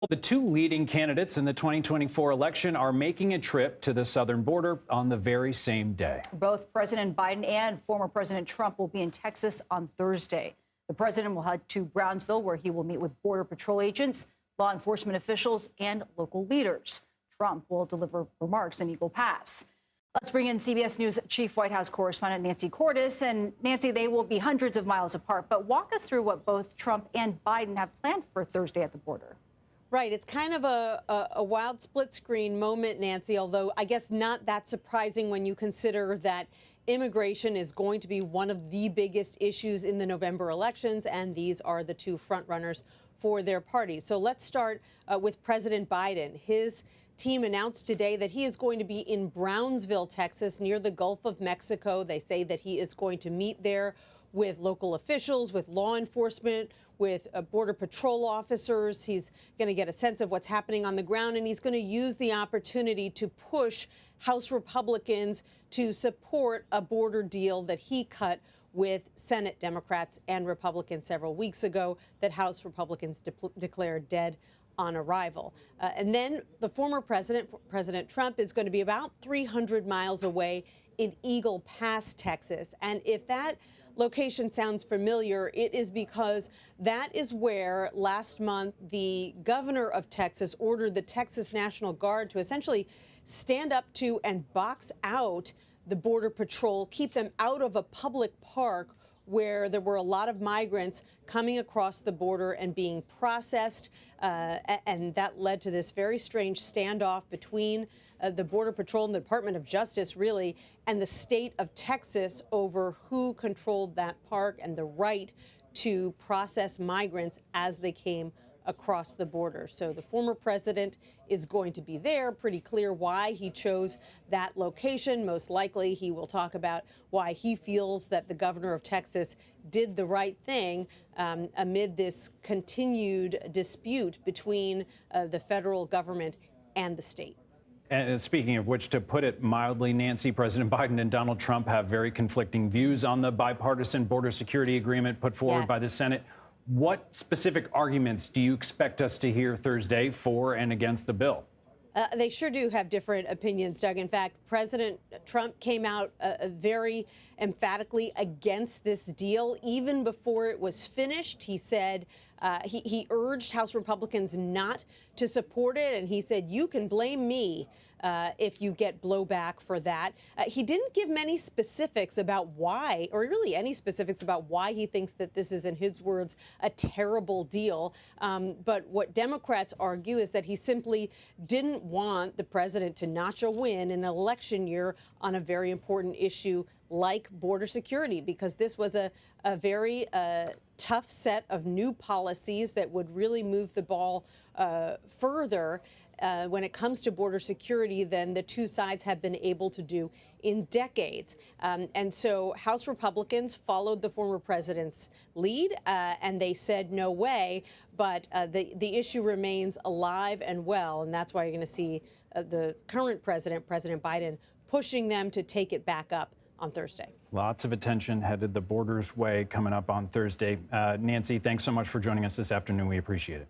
The two leading candidates in the 2024 election are making a trip to the southern border on the very same day. Both President Biden and former President Trump will be in Texas on Thursday. The president will head to Brownsville, where he will meet with Border Patrol agents, law enforcement officials, and local leaders. Trump will deliver remarks in Eagle Pass. Let's bring in CBS News Chief White House correspondent Nancy Cordes. And Nancy, they will be hundreds of miles apart, but walk us through what both Trump and Biden have planned for Thursday at the border. Right. It's kind of a wild split screen moment, Nancy, although I guess not that surprising when you consider that immigration is going to be one of the biggest issues in the November elections, and these are the two frontrunners for their parties. So let's start with President Biden. His team announced today that he is going to be in Brownsville, Texas, near the Gulf of Mexico. They say that he is going to meet there with local officials, with law enforcement, with Border Patrol officers. He's going to get a sense of what's happening on the ground, and he's going to use the opportunity to push House Republicans to support a border deal that he cut with Senate Democrats and Republicans several weeks ago that House Republicans declared dead on arrival. And then the former president, President Trump, is going to be about 300 miles away in Eagle Pass, Texas. And if that location sounds familiar, it is because that is where last month the governor of Texas ordered the Texas National Guard to essentially stand up to and box out the Border Patrol, keep them out of a public park where there were a lot of migrants coming across the border and being processed. And that led to this very strange standoff between the Border Patrol and the Department of Justice, really, and the state of Texas over who controlled that park and the right to process migrants as they came across the border. So the former president is going to be there. Pretty clear why he chose that location. Most likely he will talk about why he feels that the governor of Texas did the right thing amid this continued dispute between the federal government and the state. And speaking of which, to put it mildly, Nancy, President Biden and Donald Trump have very conflicting views on the bipartisan border security agreement put forward by the Senate. What specific arguments do you expect us to hear Thursday for and against the bill? They sure do have different opinions, Doug. In fact, President Trump came out very emphatically against this deal. Even before it was finished, he said he urged House Republicans not to support it. And he said, you can blame me if you get blowback for that. He didn't give many specifics about why, or really any specifics about why he thinks that this is, in his words, a terrible deal. But what Democrats argue is that he simply didn't want the president to notch a win in an election year on a very important issue like border security, because this was a very tough set of new policies that would really move the ball further when it comes to border security than the two sides have been able to do in decades. And so House Republicans followed the former president's lead, and they said no way. But the issue remains alive and well, and that's why you're going to see the current president, President Biden, pushing them to take it back up on Thursday. Lots of attention headed the border's way coming up on Thursday. Nancy, thanks so much for joining us this afternoon. We appreciate it.